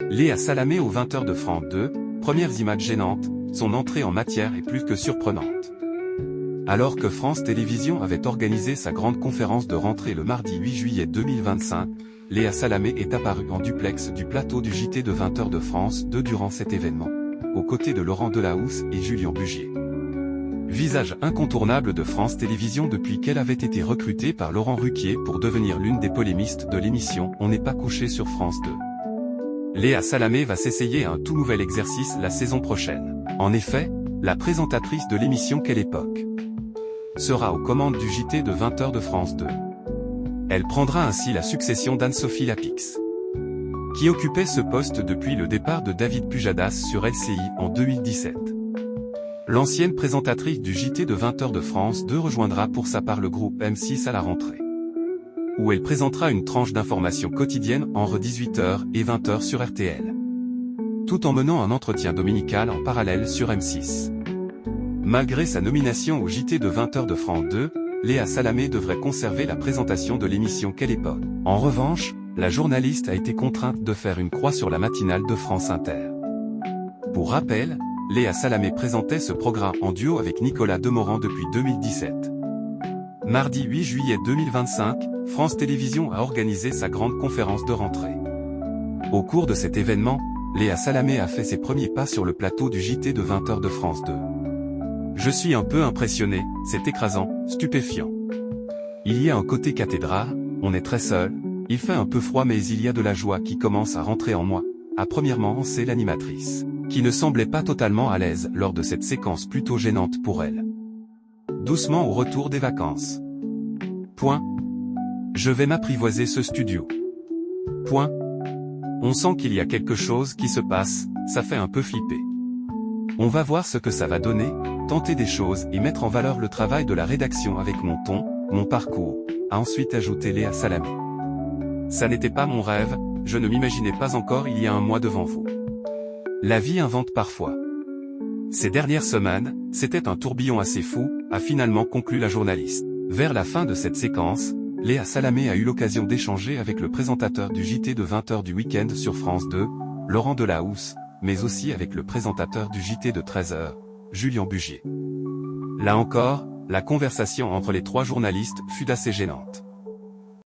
Léa Salamé aux 20h de France 2, premières images gênantes, son entrée en matière est plus que surprenante. Alors que France Télévisions avait organisé sa grande conférence de rentrée le mardi 8 juillet 2025, Léa Salamé est apparue en duplex du plateau du JT de 20h de France 2 durant cet événement, aux côtés de Laurent Delahousse et Julien Bugier. Visage incontournable de France Télévisions depuis qu'elle avait été recrutée par Laurent Ruquier pour devenir l'une des polémistes de l'émission On n'est pas couché sur France 2. Léa Salamé va s'essayer à un tout nouvel exercice la saison prochaine. En effet, la présentatrice de l'émission Quelle époque sera aux commandes du JT de 20h de France 2. Elle prendra ainsi la succession d'Anne-Sophie Lapix, qui occupait ce poste depuis le départ de David Pujadas sur LCI en 2017. L'ancienne présentatrice du JT de 20h de France 2 rejoindra pour sa part le groupe M6 à la rentrée, où elle présentera une tranche d'information quotidienne entre 18h et 20h sur RTL, tout en menant un entretien dominical en parallèle sur M6. Malgré sa nomination au JT de 20h de France 2, Léa Salamé devrait conserver la présentation de l'émission Quelle époque. En revanche, la journaliste a été contrainte de faire une croix sur la matinale de France Inter. Pour rappel, Léa Salamé présentait ce programme en duo avec Nicolas Demorand depuis 2017. Mardi 8 juillet 2025, France Télévisions a organisé sa grande conférence de rentrée. Au cours de cet événement, Léa Salamé a fait ses premiers pas sur le plateau du JT de 20h de France 2. Je suis un peu impressionné, c'est écrasant, stupéfiant. Il y a un côté cathédrale, on est très seul, il fait un peu froid mais il y a de la joie qui commence à rentrer en moi, a premièrement lancé l'animatrice, qui ne semblait pas totalement à l'aise lors de cette séquence plutôt gênante pour elle. Doucement au retour des vacances. Point. Je vais m'apprivoiser ce studio. Point. On sent qu'il y a quelque chose qui se passe, ça fait un peu flipper. On va voir ce que ça va donner, tenter des choses et mettre en valeur le travail de la rédaction avec mon ton, mon parcours, a ensuite ajouté Léa Salamé. Ça n'était pas mon rêve, je ne m'imaginais pas encore il y a un mois devant vous. La vie invente parfois. Ces dernières semaines, c'était un tourbillon assez fou, a finalement conclu la journaliste. Vers la fin de cette séquence, Léa Salamé a eu l'occasion d'échanger avec le présentateur du JT de 20h du week-end sur France 2, Laurent Delahousse, mais aussi avec le présentateur du JT de 13h, Julien Bugier. Là encore, la conversation entre les trois journalistes fut assez gênante.